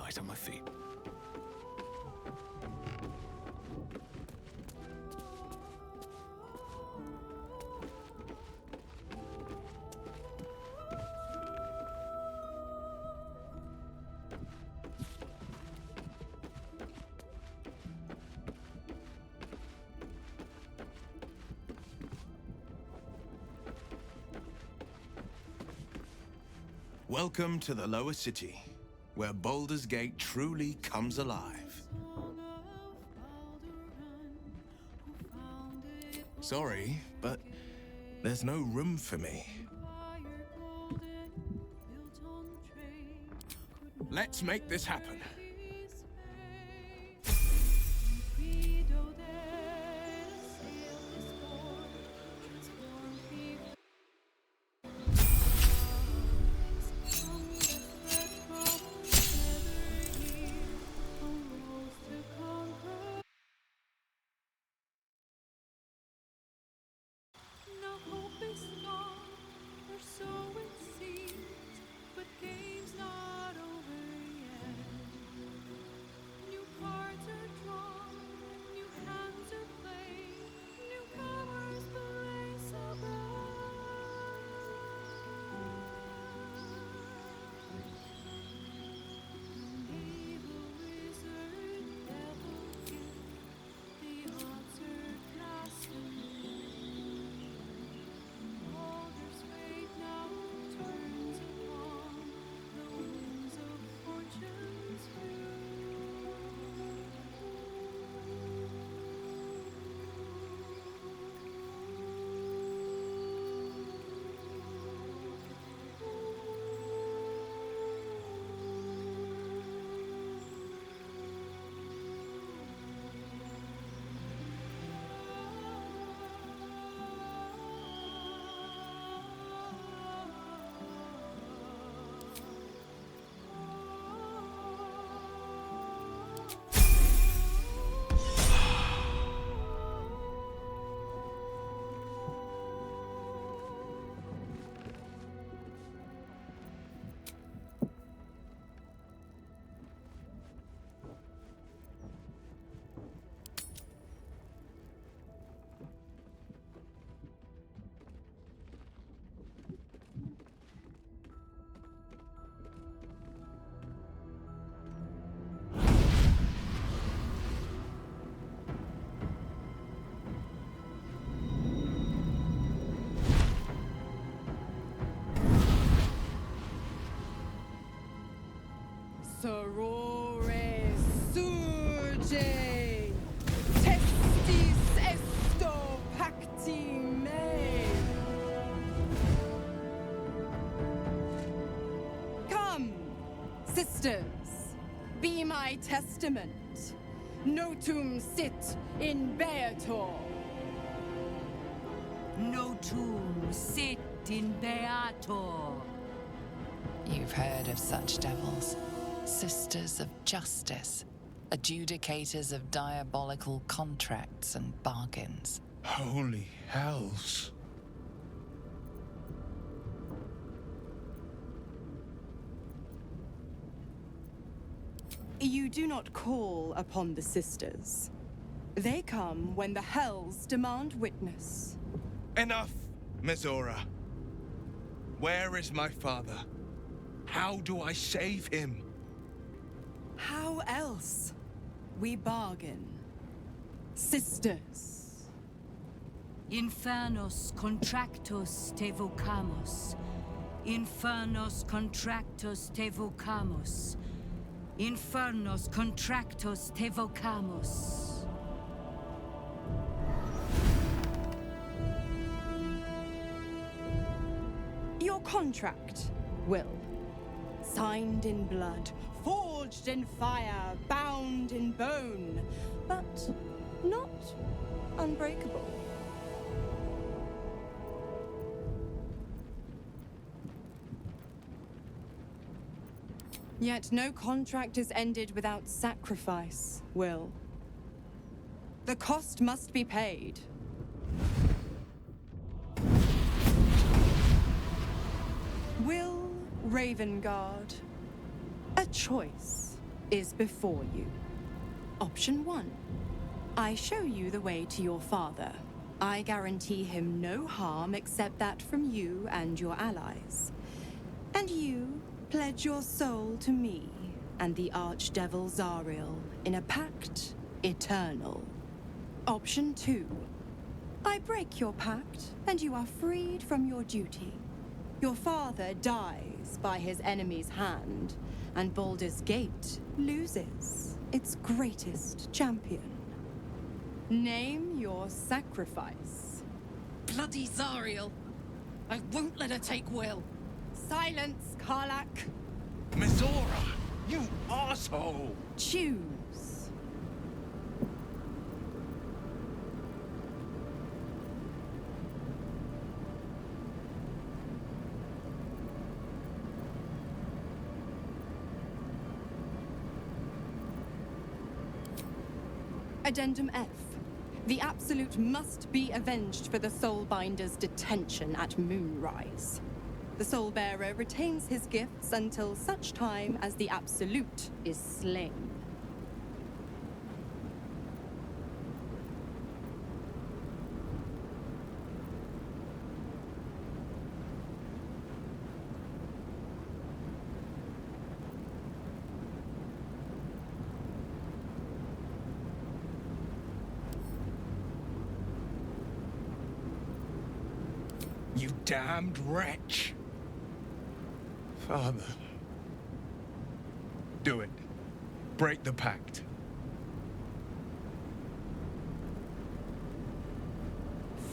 right on my feet. Welcome to the lower city, where Baldur's Gate truly comes alive. Sorry, but there's no room for me. Let's make this happen. Sorore surge, testis esto pacti me. Come, sisters, be my testament. Notum sit in Beator. Notum sit in Beator. You've heard of such devils. Sisters of justice. Adjudicators of diabolical contracts and bargains. Holy hells. You do not call upon the sisters. They come when the hells demand witness. Enough, Mizora. Where is my father? How do I save him? How else? We bargain. Sisters. Infernos contractus te vocamus. Infernos contractus te vocamus. Infernos contractus te vocamus. Your contract, Will. Signed in blood, forged in fire, bound in bone, but not unbreakable. Yet no contract is ended without sacrifice, Will. The cost must be paid. Will Ravengard, a choice. is before you. Option 1. I show you the way to your father. I guarantee him no harm except that from you and your allies. And you pledge your soul to me and the Archdevil Zariel in a pact eternal. Option 2. I break your pact, and you are freed from your duty. Your father dies by his enemy's hand, and Baldur's Gate loses its greatest champion. Name your sacrifice. Bloody Zariel! I won't let her take Will. Silence, Karlak. Mizora, you asshole! Choose. Addendum F. The Absolute must be avenged for the Soulbinder's detention at Moonrise. The Soulbearer retains his gifts until such time as the Absolute is slain. You damned wretch! Father. Do it. Break the pact.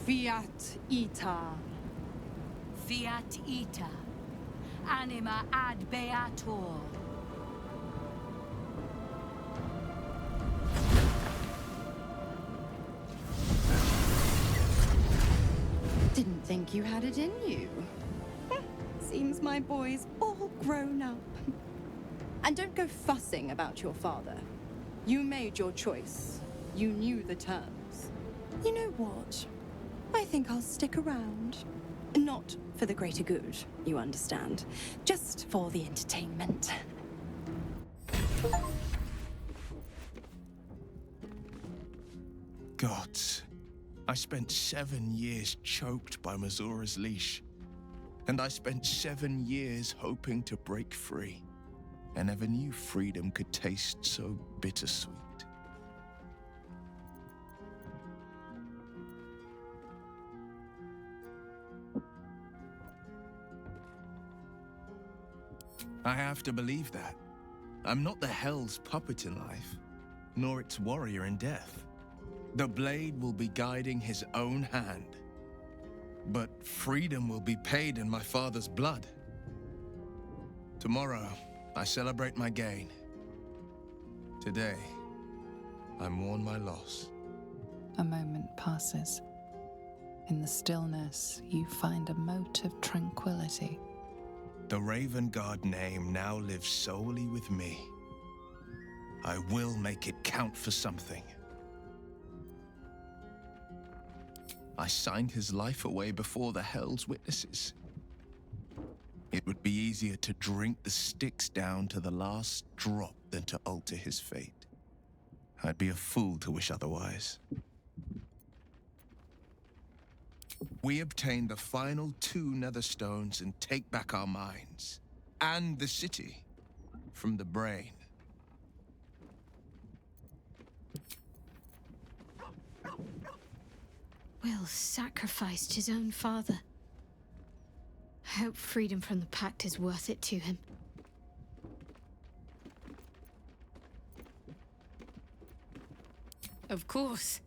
Fiat Ita. Fiat ita. Anima ad beator. Didn't think you had it in you. Seems my boy's all grown up. And don't go fussing about your father. You made your choice. You knew the terms. You know what? I think I'll stick around. Not for the greater good, you understand. Just for the entertainment. Gods. I spent 7 years choked by Mizora's leash. And I spent 7 years hoping to break free. I never knew freedom could taste so bittersweet. I have to believe that. I'm not the Hell's puppet in life, nor its warrior in death. The blade will be guiding his own hand. But freedom will be paid in my father's blood. Tomorrow, I celebrate my gain. Today, I mourn my loss. A moment passes. In the stillness, you find a mote of tranquility. The Raven Guard name now lives solely with me. I will make it count for something. I signed his life away before the Hell's witnesses. It would be easier to drink the Styx down to the last drop than to alter his fate. I'd be a fool to wish otherwise. We obtain the final 2 Netherstones and take back our minds. And the city. From the brain. Will sacrificed his own father. I hope freedom from the pact is worth it to him. Of course.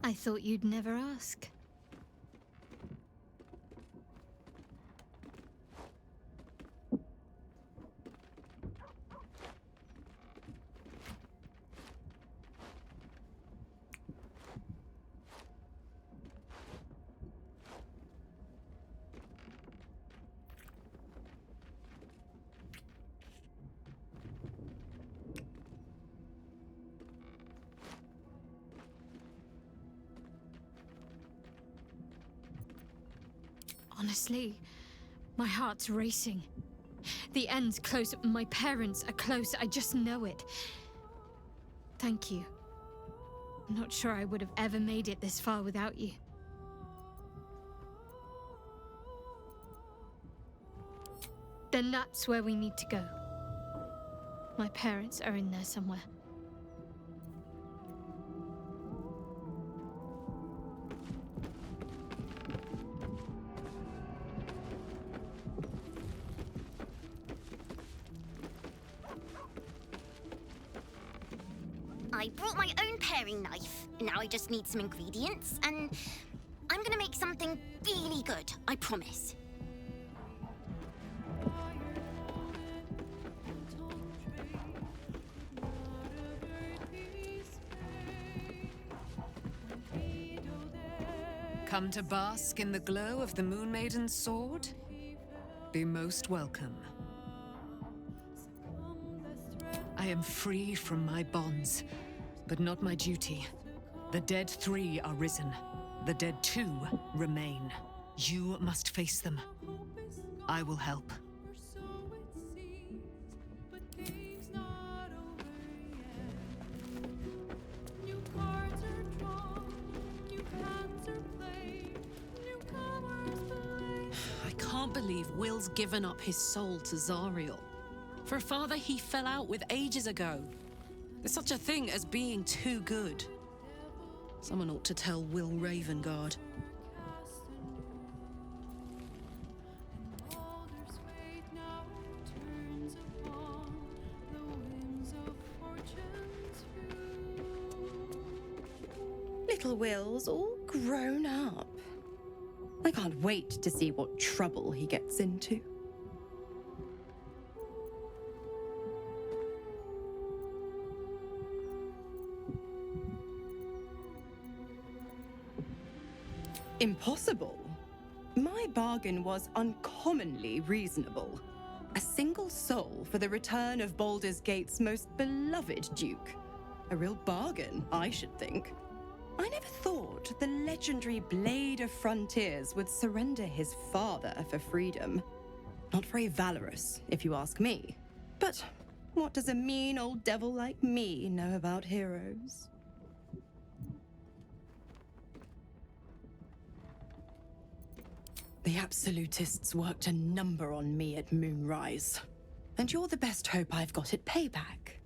I thought you'd never ask. Honestly, my heart's racing. The end's close. My parents are close. I just know it. Thank you. I'm not sure I would have ever made it this far without you. Then that's where we need to go. My parents are in there somewhere. I brought my own paring knife. Now I just need some ingredients, and I'm gonna make something really good, I promise. Come to bask in the glow of the Moon Maiden's sword? Be most welcome. I am free from my bonds, but not my duty. The dead 3 are risen. The dead 2 remain. You must face them. I will help. I can't believe Will's given up his soul to Zariel. For a father he fell out with ages ago. There's such a thing as being too good. Someone ought to tell Will Ravengard. Little Will's all grown up. I can't wait to see what trouble he gets into. Impossible. My bargain was uncommonly reasonable. A single soul for the return of Baldur's Gate's most beloved Duke. A real bargain, I should think. I never thought the legendary Blade of Frontiers would surrender his father for freedom. Not very valorous, if you ask me. But what does a mean old devil like me know about heroes? The Absolutists worked a number on me at Moonrise. And you're the best hope I've got at payback.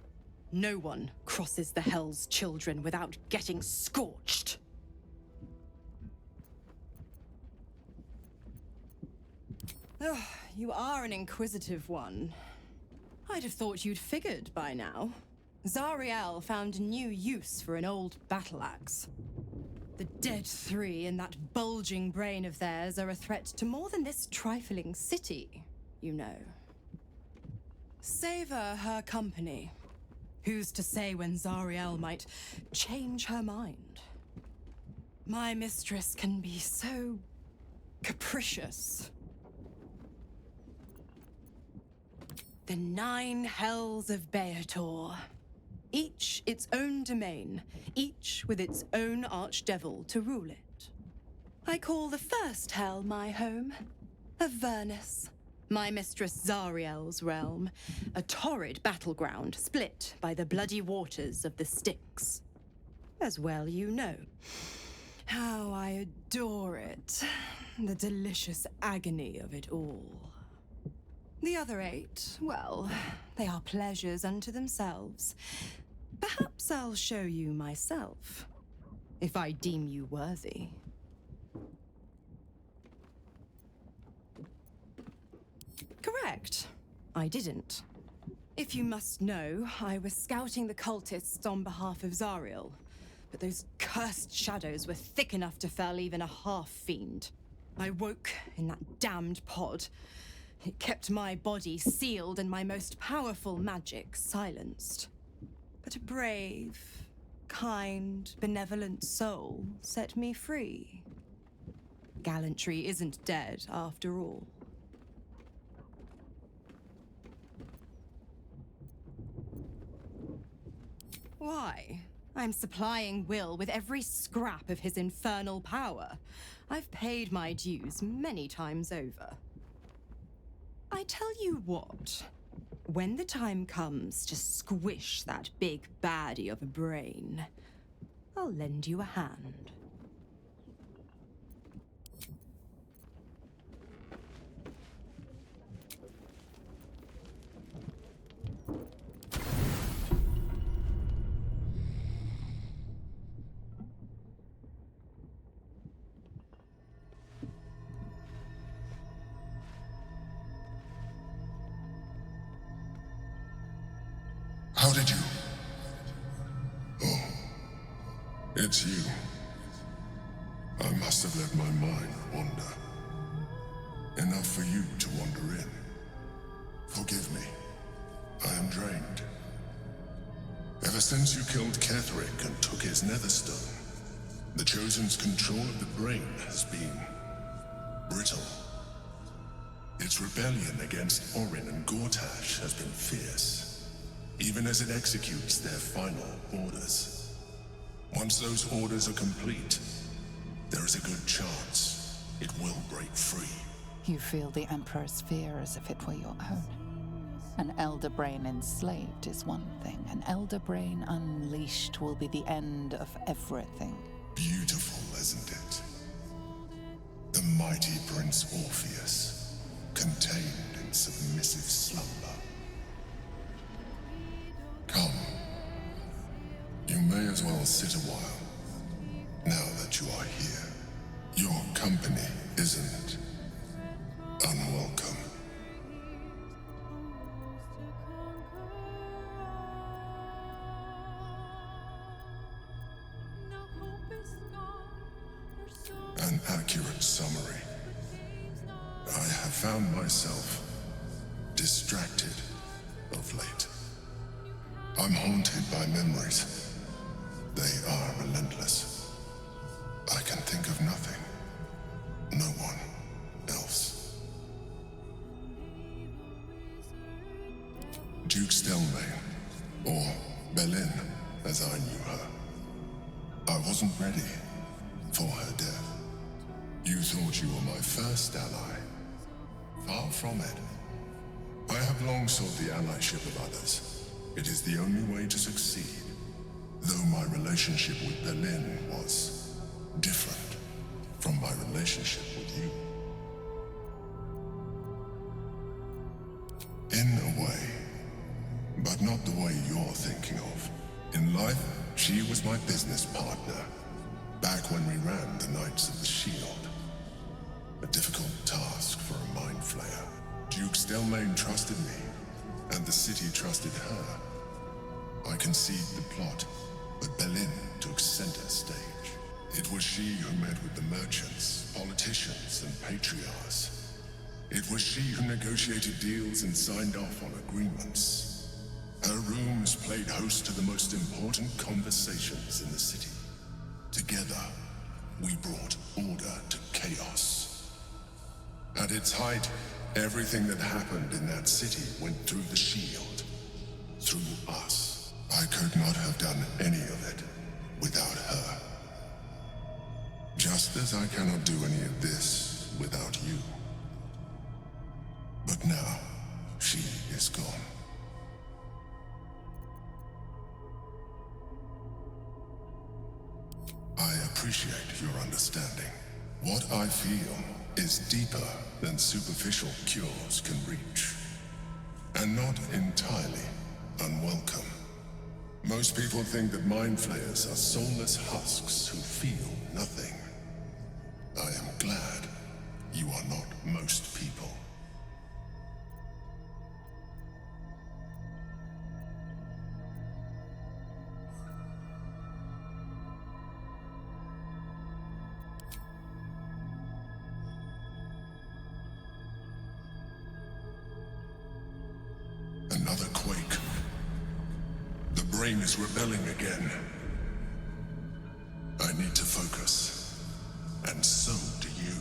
No one crosses the Hell's Children without getting scorched. Ugh, you are an inquisitive one. I'd have thought you'd figured by now. Zariel found new use for an old battle axe. The dead 3 in that bulging brain of theirs are a threat to more than this trifling city, you know. Savor her company. Who's to say when Zariel might change her mind? My mistress can be so capricious. The 9 hells of Beator. Each its own domain, each with its own archdevil to rule it. I call the first hell my home, Avernus. My mistress Zariel's realm, a torrid battleground split by the bloody waters of the Styx. As well you know. How I adore it, the delicious agony of it all. The other 8, well, they are pleasures unto themselves. Perhaps I'll show you myself, if I deem you worthy. Correct. I didn't. If you must know, I was scouting the cultists on behalf of Zariel, but those cursed shadows were thick enough to fell even a half-fiend. I woke in that damned pod. It kept my body sealed and my most powerful magic silenced. But a brave, kind, benevolent soul set me free. Gallantry isn't dead after all. Why? I'm supplying Will with every scrap of his infernal power. I've paid my dues many times over. I tell you what, when the time comes to squish that big baddie of a brain, I'll lend you a hand. How did you? Oh, it's you. I must have let my mind wander. Enough for you to wander in. Forgive me. I am drained. Ever since you killed Ketherick and took his Netherstone, the Chosen's control of the brain has been brittle. Its rebellion against Orin and Gortash has been fierce, even as it executes their final orders. Once those orders are complete, there is a good chance it will break free. You feel the Emperor's fear as if it were your own. An elder brain enslaved is one thing. An elder brain unleashed will be the end of everything. Beautiful, isn't it? The mighty Prince Orpheus, contained in submissive slumber. Come. You may as well sit a while, now that you are here. Your company isn't unwelcome. An accurate summary. I have found myself distracted of late. I'm haunted by memories. They are relentless. I can think of nothing. No one else. Duke Stelmane, or Belin, as I knew her. I wasn't ready for her death. You thought you were my first ally. Far from it. I have long sought the allyship of others. It is the only way to succeed. Though my relationship with Belin was different from my relationship with you. In a way, but not the way you're thinking of. In life, she was my business partner, back when we ran the Knights of the Shield. A difficult task for a mind flayer. Duke Stelmane trusted me, and the city trusted her. I conceived the plot, but Belin took center stage. It was she who met with the merchants, politicians, and patriarchs. It was she who negotiated deals and signed off on agreements. Her rooms played host to the most important conversations in the city. Together, we brought order to chaos. At its height, everything that happened in that city went through the shield. Through us. I could not have done any of it without her. Just as I cannot do any of this without you. But now, she is gone. I appreciate your understanding. What I feel is deeper than superficial cures can reach. And not entirely unwelcome. Most people think that mind flayers are soulless husks who feel nothing. I am glad you are not most people. Another quake. The brain is rebelling again. I need to focus. And so do you.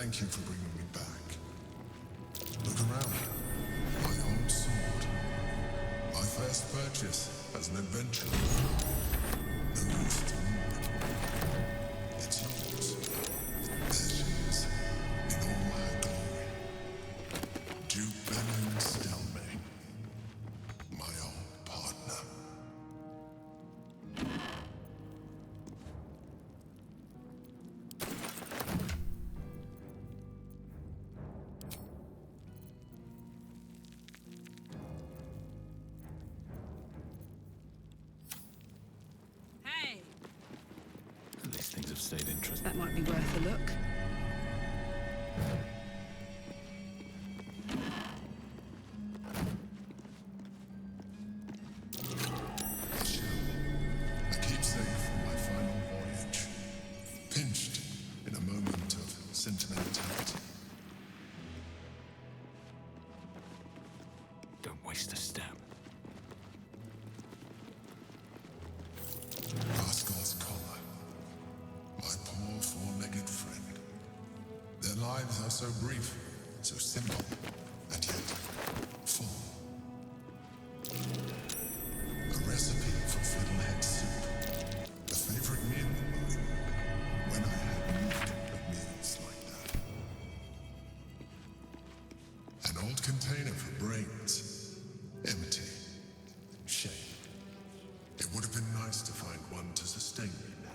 Thank you for bringing me back. Look around. My old sword. My first purchase as an adventurer. No use to me. It's yours. There she is, in all her glory. Duke Benin Stelme. My old partner. Hey, At least things have stayed interesting. that might be worth a look. A keepsake from my final voyage. Pinched in a moment of sentimentality. Don't waste a step. Rascal's collar. My poor four-legged friend. Their lives are so brief, so simple, and yet full. A recipe for fiddlehead soup. A favorite meal of mine. When I had need of meals like that. An old container for brains. Empty. Shame. It would have been nice to find one to sustain me now.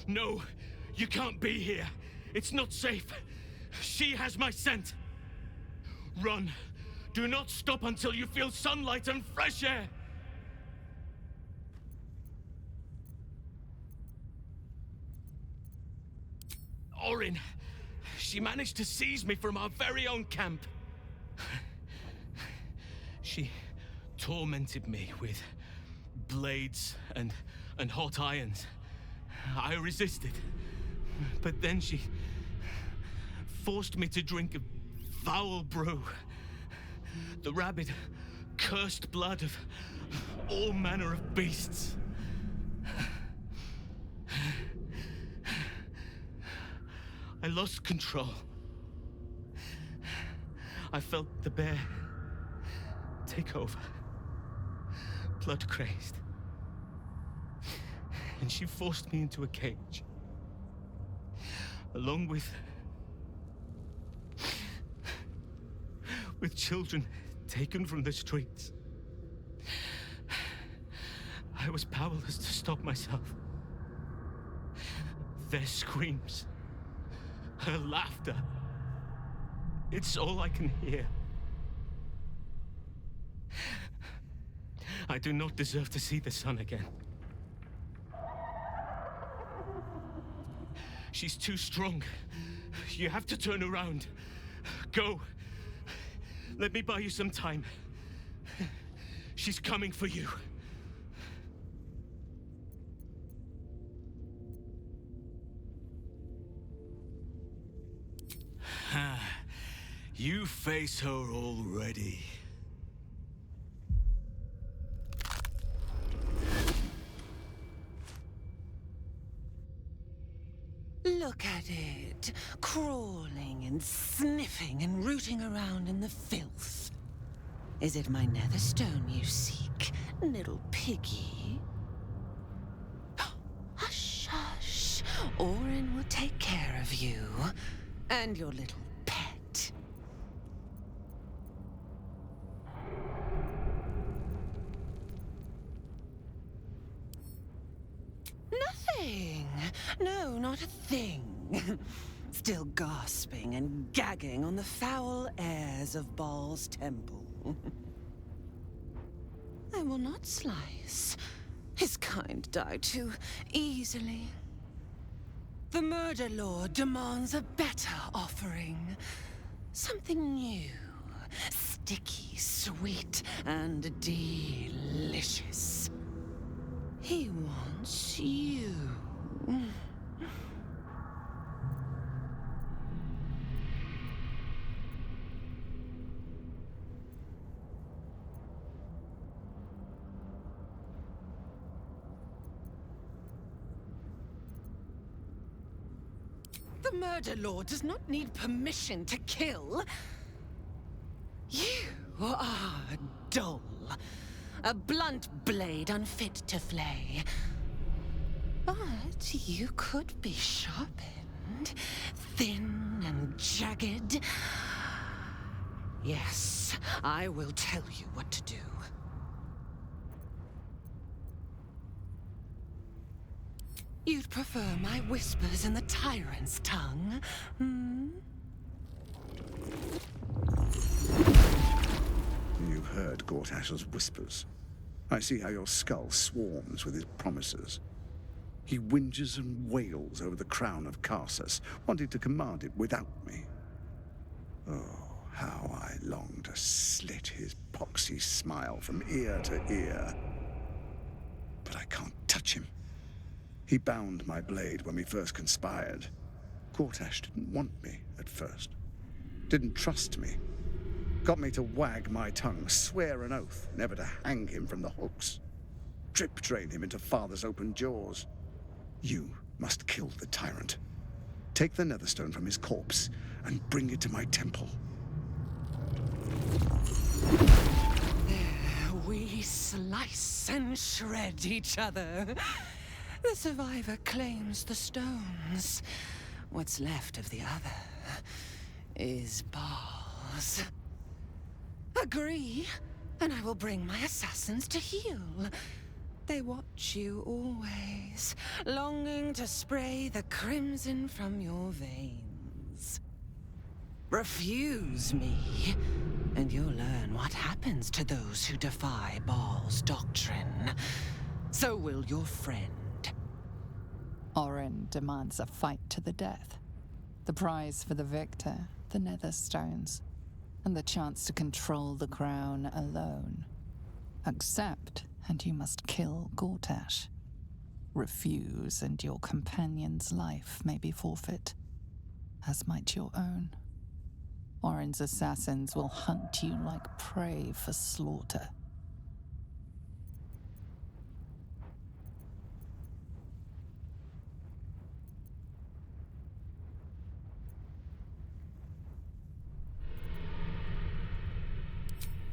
No, you can't be here. It's not safe. She has my scent. Run. Do not stop until you feel sunlight and fresh air. Orin, she managed to seize me from our very own camp. She tormented me with blades and hot irons. I resisted, but then she forced me to drink a foul brew. The rabid, cursed blood of all manner of beasts. I lost control. I felt the bear take over, blood crazed. And she forced me into a cage, along with children taken from the streets. I was powerless to stop myself. Their screams, her laughter, it's all I can hear. I do not deserve to see the sun again. She's too strong. You have to turn around. Go. Let me buy you some time. She's coming for you. You face her already. Look at it, crawling and sniffing and rooting around in the filth. Is it my Netherstone you seek, little piggy? Hush, hush. Orin will take care of you and your little pet. still gasping and gagging on the foul airs of Baal's temple. I will not slice. His kind die too easily. The Murder Lord demands a better offering. Something new, sticky, sweet, and delicious. He wants you. The Murder Lord does not need permission to kill. You are dull. A blunt blade unfit to flay. But you could be sharpened, thin and jagged. Yes, I will tell you what to do. You'd prefer my whispers in the tyrant's tongue, hmm? You've heard Gortash's whispers. I see how your skull swarms with his promises. He whinges and wails over the crown of Karsus, wanting to command it without me. Oh, how I long to slit his poxy smile from ear to ear. But I can't touch him. He bound my blade when we first conspired. Gortash didn't want me at first. Didn't trust me. Got me to wag my tongue, swear an oath never to hang him from the hooks. Drip drain him into father's open jaws. You must kill the tyrant. Take the Netherstone from his corpse and bring it to my temple. There we slice and shred each other. The survivor claims the stones. What's left of the other is Baal's. Agree, and I will bring my assassins to heal. They watch you always, longing to spray the crimson from your veins. Refuse me, and you'll learn what happens to those who defy Baal's doctrine. So will your friend. Orin demands a fight to the death. The prize for the victor, the Netherstones, and the chance to control the crown alone. Accept, and you must kill Gortash. Refuse, and your companion's life may be forfeit, as might your own. Orin's assassins will hunt you like prey for slaughter.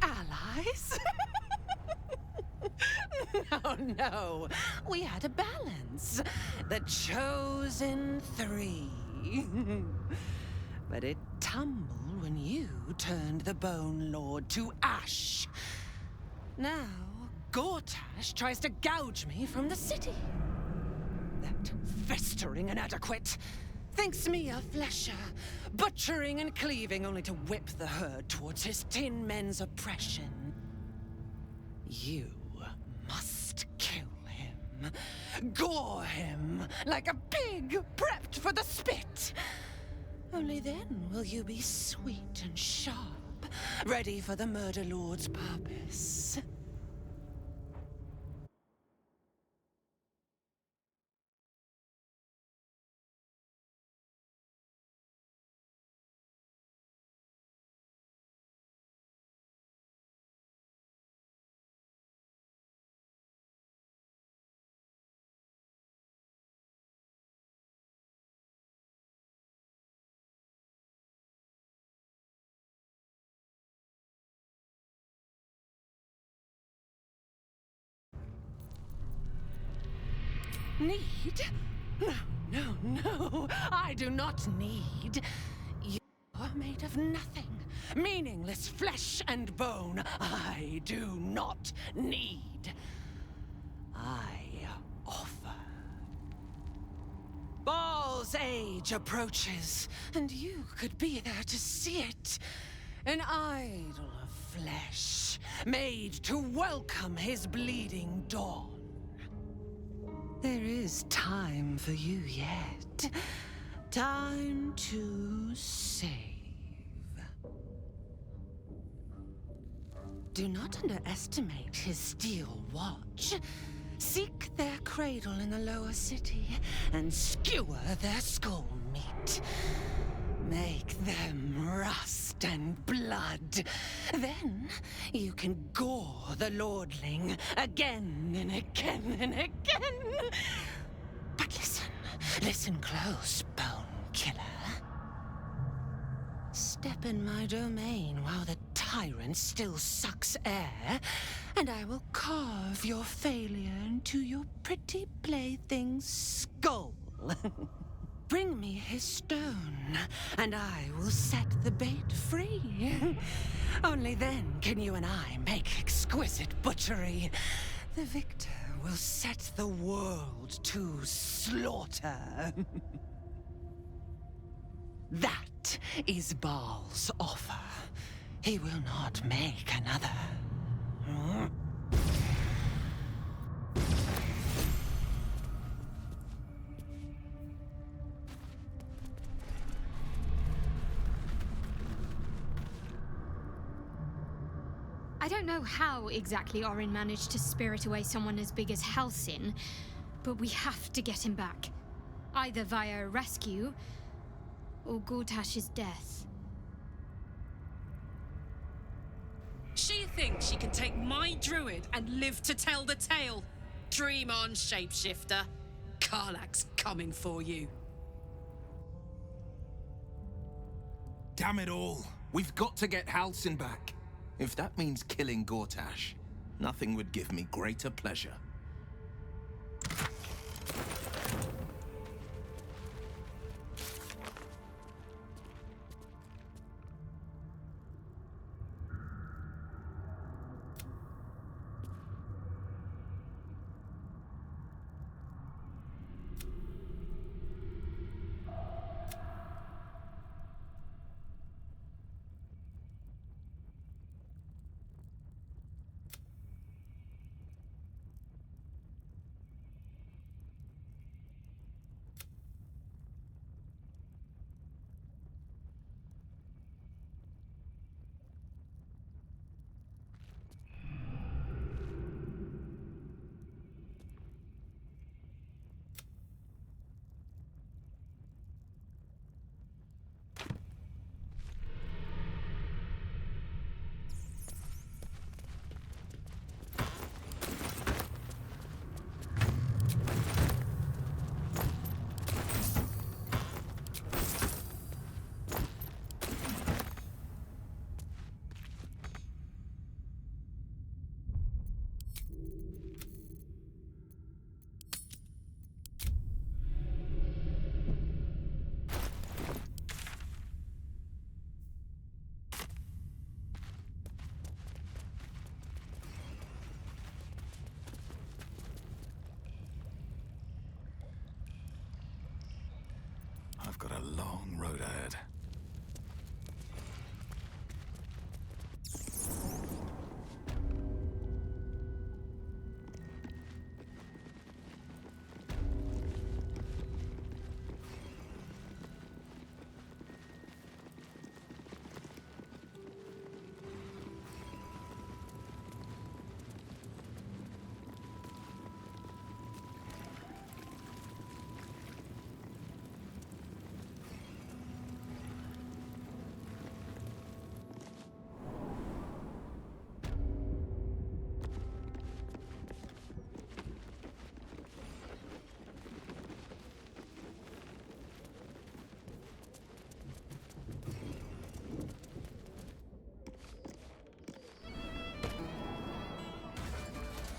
Allies? No. We had a balance. The chosen three. But it tumbled when you turned the Bone Lord to ash. Now, Gortash tries to gouge me from the city. That festering inadequate thinks me a flesher, butchering and cleaving only to whip the herd towards his tin men's oppression. You must kill him. Gore him like a pig prepped for the spit. Only then will you be sweet and sharp, ready for the Murder Lord's purpose. Need? No, I do not need. You are made of nothing. Meaningless flesh and bone. I do not need. I offer. Baal's Thrall's age approaches, and you could be there to see it. An idol of flesh, made to welcome his bleeding dawn. There is time for you yet. Time to save. Do not underestimate his steel watch. Seek their cradle in the lower city and skewer their skull meat. Make them rust and blood. Then you can gore the lordling again and again and again. But listen close, bone killer. Step in my domain while the tyrant still sucks air, and I will carve your failure into your pretty plaything's skull. Bring me his stone, and I will set the bait free. Only then can you and I make exquisite butchery. The victor will set the world to slaughter. That is Baal's offer. He will not make another. I don't know how exactly Orin managed to spirit away someone as big as Halsin, but we have to get him back. Either via a rescue, or Gortash's death. She thinks she can take my druid and live to tell the tale. Dream on, shapeshifter. Karlach's coming for you. Damn it all. We've got to get Halsin back. If that means killing Gortash, nothing would give me greater pleasure. I've got a long road ahead.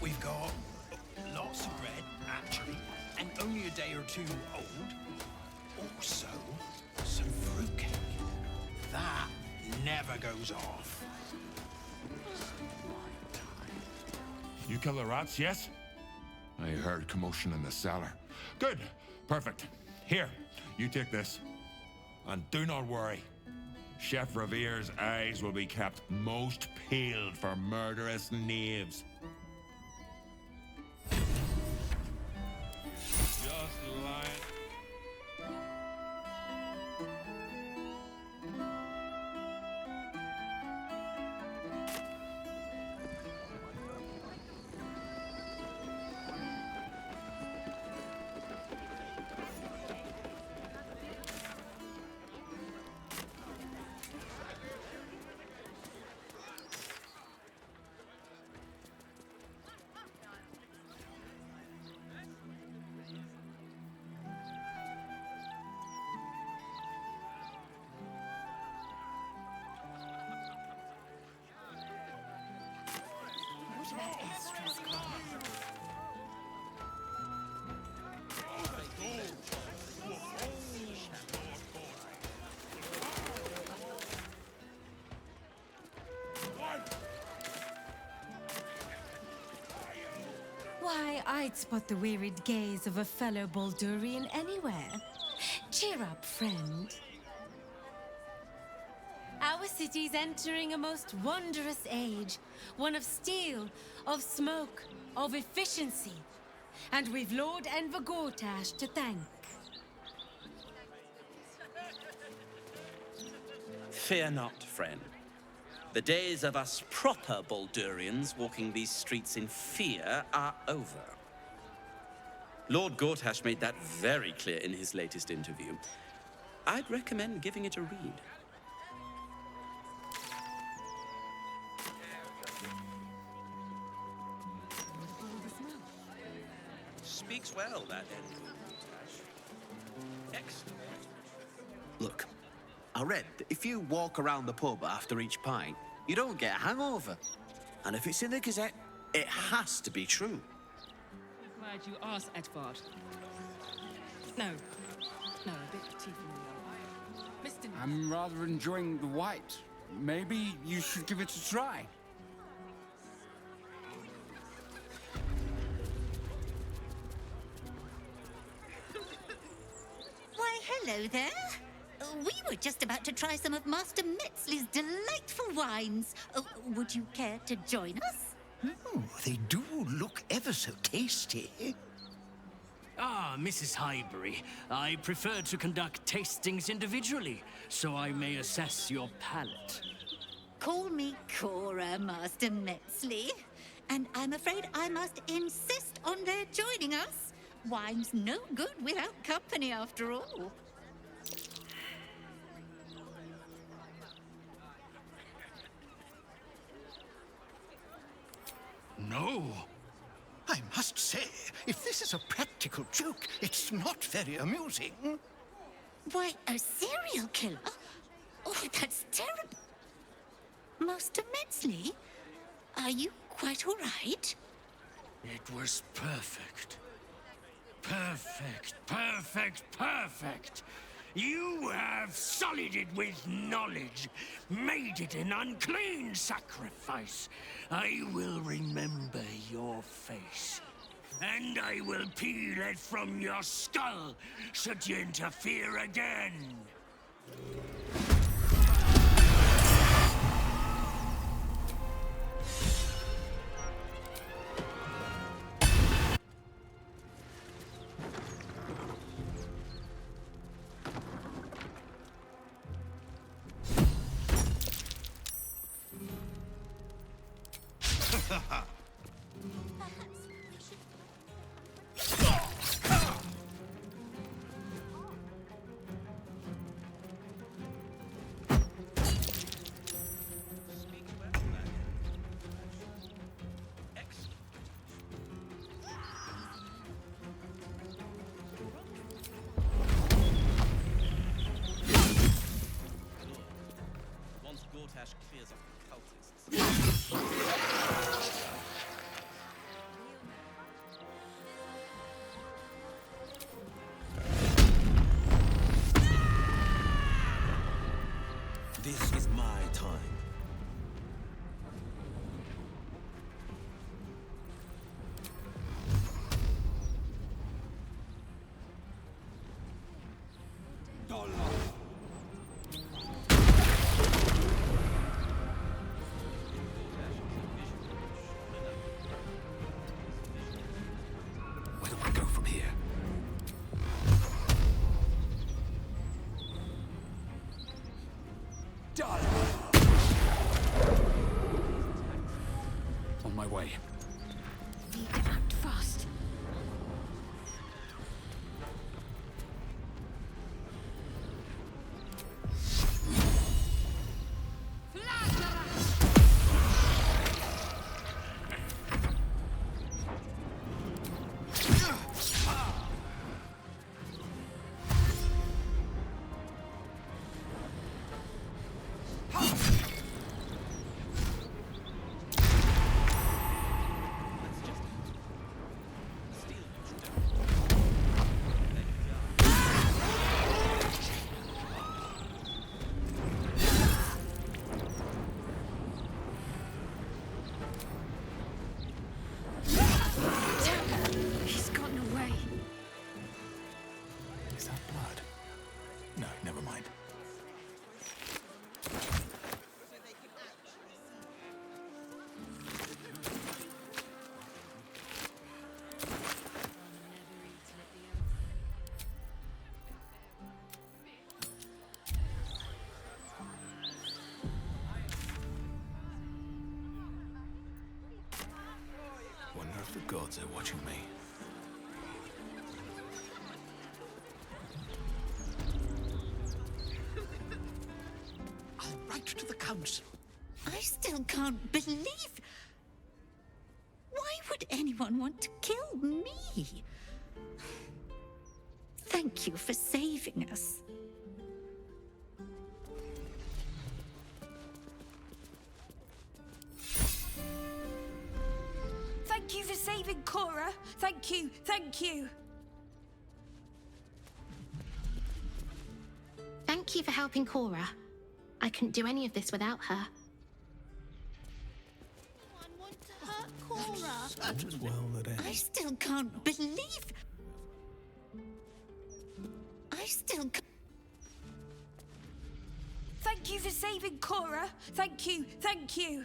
We've got lots of bread, actually, and only a day or two old. Also, some fruitcake. That never goes off. You kill the rats, yes? I heard commotion in the cellar. Good. Perfect. Here, You take this. And do not worry. Chef Roveer's eyes will be kept most peeled for murderous knaves. Just lying. Why, I'd spot the wearied gaze of a fellow Baldurian anywhere. Cheer up, friend. Our city's entering a most wondrous age. One of steel, of smoke, of efficiency. And we've Lord Enver Gortash to thank. Fear not, friend. The days of us proper Baldurians walking these streets in fear are over. Lord Gortash made that very clear in his latest interview. I'd recommend giving it a read. Speaks well, that Enver Gortash. Excellent. Look, I read that if you walk around the pub after each pint, you don't get a hangover. And if it's in the Gazette, it has to be true. Glad you asked, Edvard. No, a bit too familiar. Mr. I'm rather enjoying the white. Maybe you should give it a try. Why, hello there. We were just about to try some of Master Metzley's delightful wines. Would you care to join us? Oh, they do look ever so tasty. Ah, Mrs. Highbury, I prefer to conduct tastings individually, so I may assess your palate. Call me Cora, Master Metzley. And I'm afraid I must insist on their joining us. Wine's no good without company, after all. No. I must say, if this is a practical joke, it's not very amusing. Why, a serial killer? Oh, that's terrible. Master Metzley, are you quite all right? It was perfect. Perfect, perfect, perfect. You have sullied it with knowledge, made it an unclean sacrifice. I will remember your face, and I will peel it from your skull should you interfere again. Once Gortash clears off the cultists. This is my time. Done! On my way. Need to act fast. The gods are watching me. I'll write to the council. I still can't believe... Why would anyone want to kill me? Thank you for saving us. Thank you for saving Cora. Thank you, thank you. Thank you for helping Cora. I couldn't do any of this without her. I still can't believe... I still can't... Thank you for saving Cora. Thank you, thank you.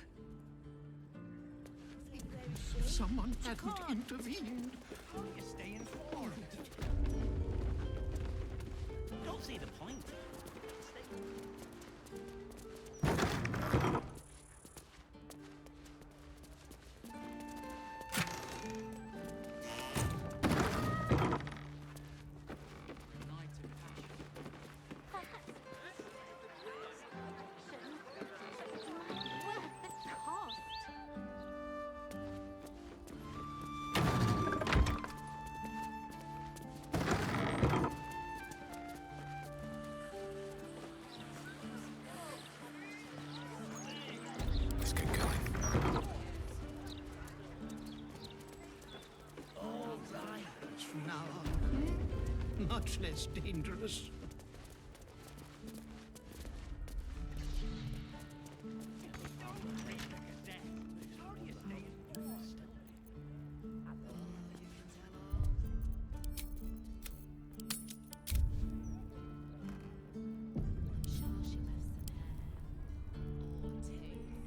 Someone hadn't intervened. You stay informed. Don't see the point. Much less dangerous.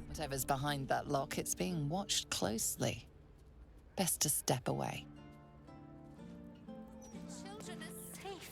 Whatever's behind that lock, it's being watched closely. Best to step away. Children are safe.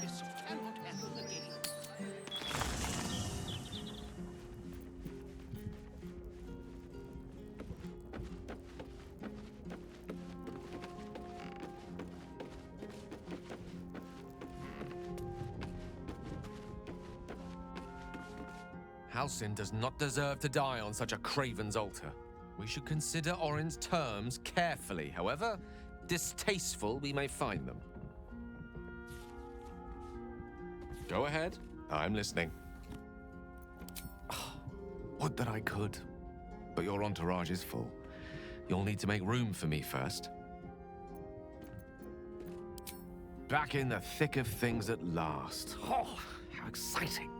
This cannot happen again. Halsin does not deserve to die on such a craven's altar. We should consider Orin's terms carefully, however distasteful we may find them. Go ahead. I'm listening. Would that I could. But your entourage is full. You'll need to make room for me first. Back in the thick of things at last. Oh, how exciting.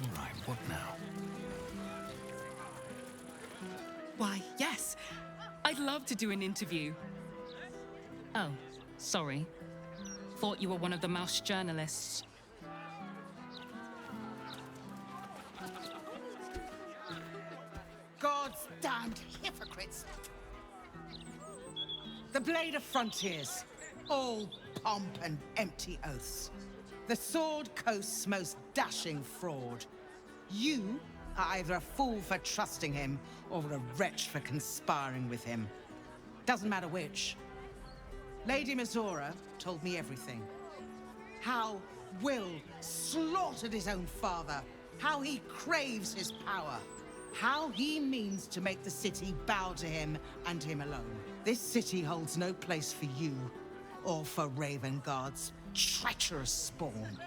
All right, what now? Why, yes. I'd love to do an interview. Oh, sorry. Thought you were one of the mouse journalists. God's damned hypocrites! The Blade of Frontiers, all pomp and empty oaths. The Sword Coast's most dashing fraud. You are either a fool for trusting him, or a wretch for conspiring with him. Doesn't matter which. Lady Mizora told me everything. How Will slaughtered his own father. How he craves his power. How he means to make the city bow to him and him alone. This city holds no place for you, or for Ravengard's treacherous spawn.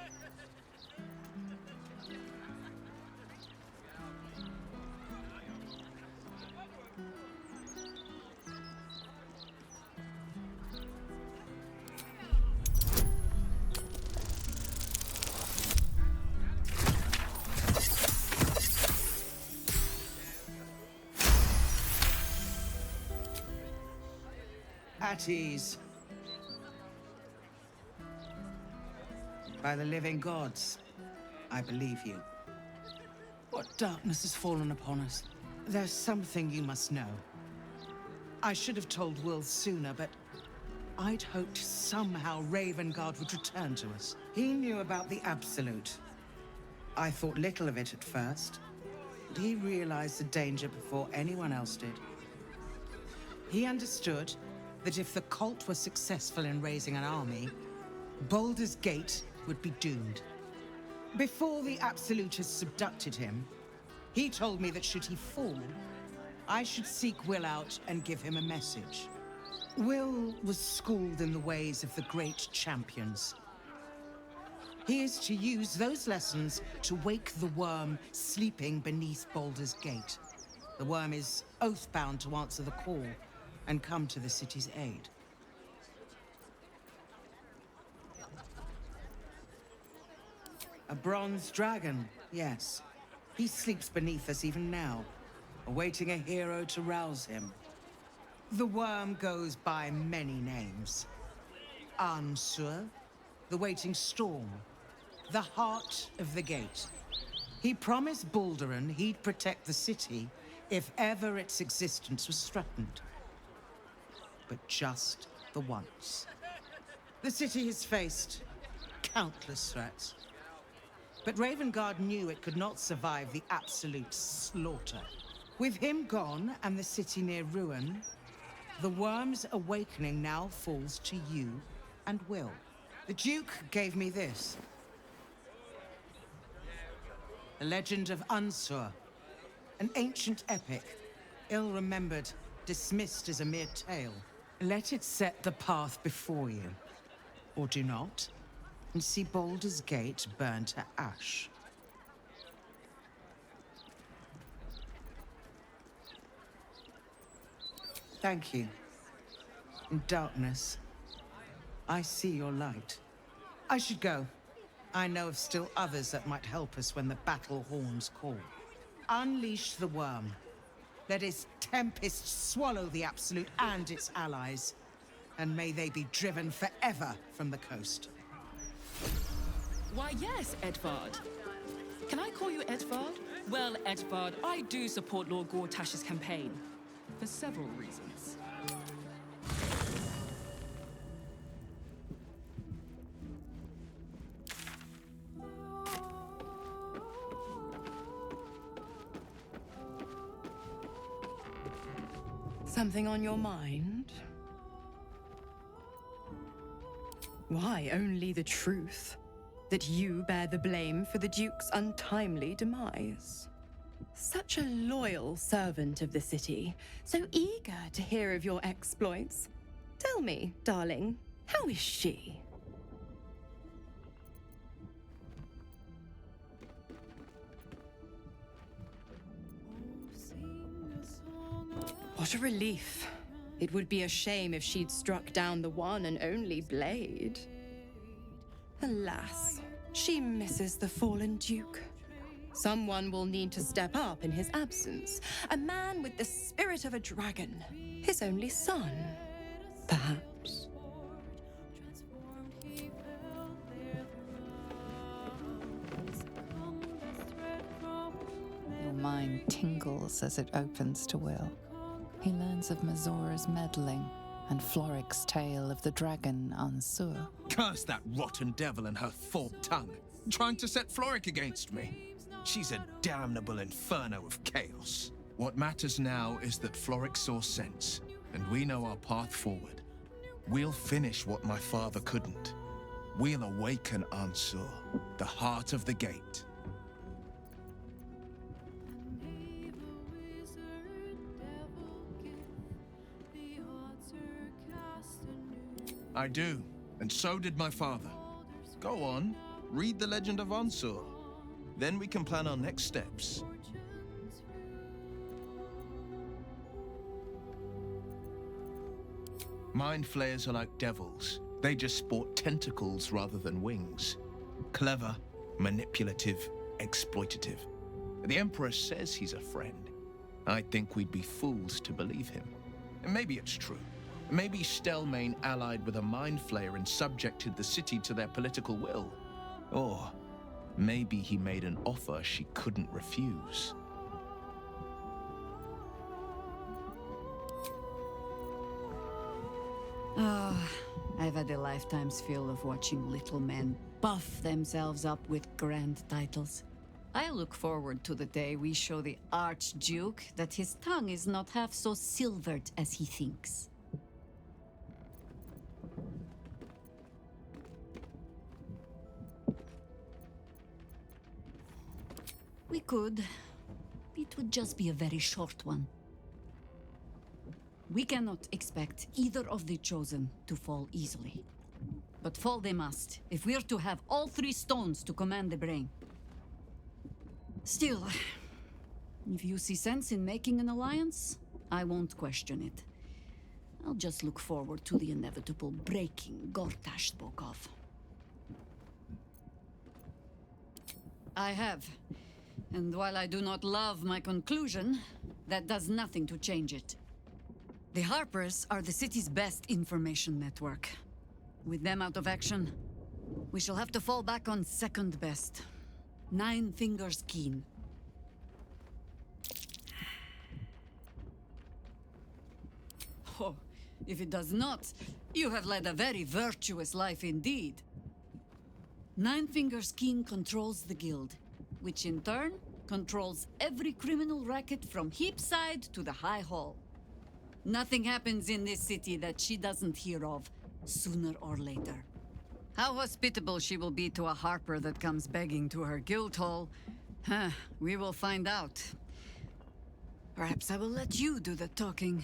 At ease. By the living gods, I believe you. What darkness has fallen upon us? There's something you must know. I should have told Will sooner, but I'd hoped somehow Ravengard would return to us. He knew about the Absolute. I thought little of it at first, but he realized the danger before anyone else did. He understood that if the cult were successful in raising an army, Baldur's Gate would be doomed. Before the Absolutists abducted him, he told me that should he fall, I should seek Will out and give him a message. Will was schooled in the ways of the great champions. He is to use those lessons to wake the worm sleeping beneath Baldur's Gate. The worm is oath-bound to answer the call and come to the city's aid. A bronze dragon, yes. He sleeps beneath us even now, awaiting a hero to rouse him. The worm goes by many names. Ansur, the waiting storm, the heart of the gate. He promised Balduran he'd protect the city if ever its existence was threatened. But just the once. The city has faced countless threats. But Ravengard knew it could not survive the absolute slaughter. With him gone and the city near ruin, the worm's awakening now falls to you and Will. The Duke gave me this. The legend of Unsur. An ancient epic, ill-remembered, dismissed as a mere tale. Let it set the path before you. Or do not, and see Baldur's Gate burn to ash. Thank you. In darkness, I see your light. I should go. I know of still others that might help us when the battle horns call. Unleash the worm. Let its tempest swallow the Absolute and its allies. And may they be driven forever from the coast. Why, yes, Edvard. Can I call you Edvard? Well, Edvard, I do support Lord Gortash's campaign. For several reasons. Something on your mind? Why, only the truth. That you bear the blame for the Duke's untimely demise. Such a loyal servant of the city, so eager to hear of your exploits. Tell me, darling, how is she? What a relief. It would be a shame if she'd struck down the one and only blade. Alas, she misses the fallen Duke. Someone will need to step up in his absence. A man with the spirit of a dragon. His only son, perhaps. Your mind tingles as it opens to Will. He learns of Mazora's meddling and Floric's tale of the dragon Unsur. Curse that rotten devil and her forked tongue, trying to set Floric against me. She's a damnable inferno of chaos. What matters now is that Floric saw sense, and we know our path forward. We'll finish what my father couldn't. We'll awaken Unsur, the heart of the gate. I do, and so did my father. Go on, read the legend of Unsur. Then we can plan our next steps. Mind flayers are like devils. They just sport tentacles rather than wings. Clever, manipulative, exploitative. The Emperor says he's a friend. I think we'd be fools to believe him. And maybe it's true. Maybe Stelmane allied with a mind flayer and subjected the city to their political will. Or maybe he made an offer she couldn't refuse. Ah, I've had a lifetime's fill of watching little men buff themselves up with grand titles. I look forward to the day we show the Archduke that his tongue is not half so silvered as he thinks. We could. It would just be a very short one. We cannot expect either of the Chosen to fall easily. But fall they must, if we're to have all three stones to command the brain. Still, if you see sense in making an alliance, I won't question it. I'll just look forward to the inevitable breaking Gortash spoke of. I have. And while I do not love my conclusion, that does nothing to change it. The Harpers are the city's best information network. With them out of action, we shall have to fall back on second best. 9 Fingers Keen. Oh, if it does not, you have led a very virtuous life indeed. 9 Fingers Keen controls the guild, which in turn controls every criminal racket from Heapside to the High Hall. Nothing happens in this city that she doesn't hear of, sooner or later. How hospitable she will be to a Harper that comes begging to her guild hall, Huh, we will find out. Perhaps I will let you do the talking.